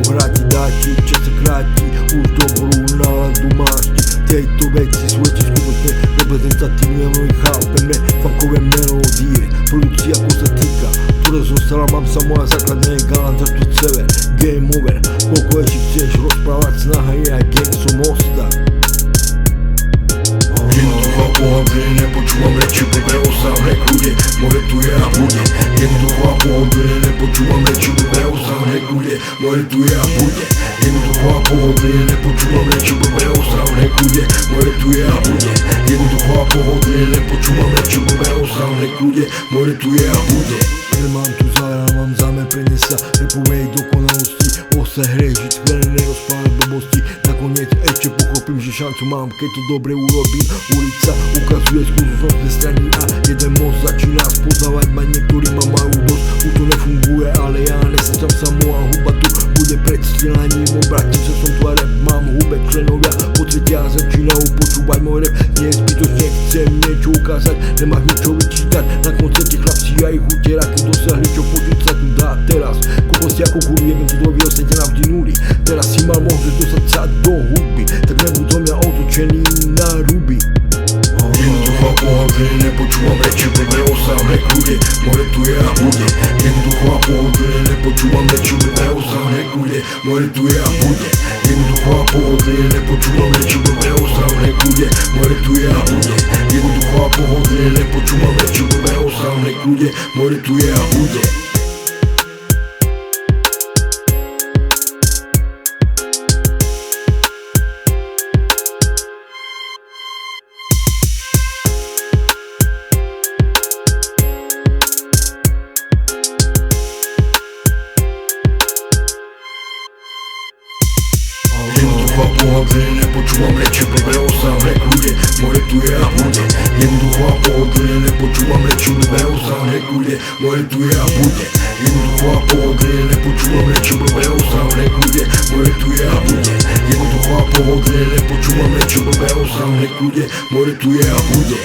hráti dáti, čas sa kráti, už dobrú náladu máš ti. Tejto veci sú ti skutočne reprezentatívne, no ich chápeme, funkové melódie, produkcia ako sa týka, ktorá zostala, mám sa moja základná je galant, až to celé, game over, koľko ešte chceš rozprávať, snaha je aj gang som ostat. Jednoducho a pohodlne, nepočúvam reči, blbé osávne kľude, more tu je a bude. Jednoducho a pohodlne, nepočúvam reči, blbé osávne kľude, more tu je a bude. Jednoducho a pohodlne, nepočúvam reči, blbé osávne kľude, more tu je a bude. Jednoducho a pohodlne, nepočúvam reči, blbé osávne kľude, more tu je a bude. Nemám tu zájem, mám zámer preniesť sa repovej dokonalosti, ose hrej, žiť skvelé, nerozpávať blbosti. Nakoniec ešte pochopím, že šancu mám, keď to dobre urobím. Ulica ukazuje skúsenosť ze strany a jeden most začína spoznávať ma, niektorí ma majú dosť. Už to nefunguje, ale ja nesačam sa, moja huba tu bude pred stílaním. Obrátim sa, som tu a rap mám hube, členovia pocítia a začínajú počúvať môj rap. Nie zbytočne chcem niečo ukázať, nemáš niečo vyčítať. Na koncerte chlapci a ich uteráky dosiahli, čo počuť sa tu dá teraz. Kokosti ako kúru, jeden to dový osete navždy nuly. Teraz si mal možnosť dostať sa do hudby, tak nebudú do mňa otočený na ruby. Jednoducho a pohodlne, nepočúvam reči, blbé osávne kľude, more tu je a bude. Jednoducho a pohodlne, nepočúvam reči, blbé osávne kľude, more tu je a bude. Jednoducho a pohodlne, nepočúvam reči, blbé osávne kľude, more tu je a bude. Jednoducho a pohodlne, nepočúvam reči, blbé osávne kľude, more tu je a bude. Jednoducho a pohodlne, nepočúvam reči, blbé osávne kľude, more tu je a bude. Jednoducho a pohodlne, nepočúvam reči, blbé osávne kľude, more tu je a bude. Jednoducho a pohodlne, nepočúvam reči, blbé osávne kľude, more tu je a bude. Jednoducho a pohodlne, nepočúvam reči, blbé osávne kľude, more tu je a bude.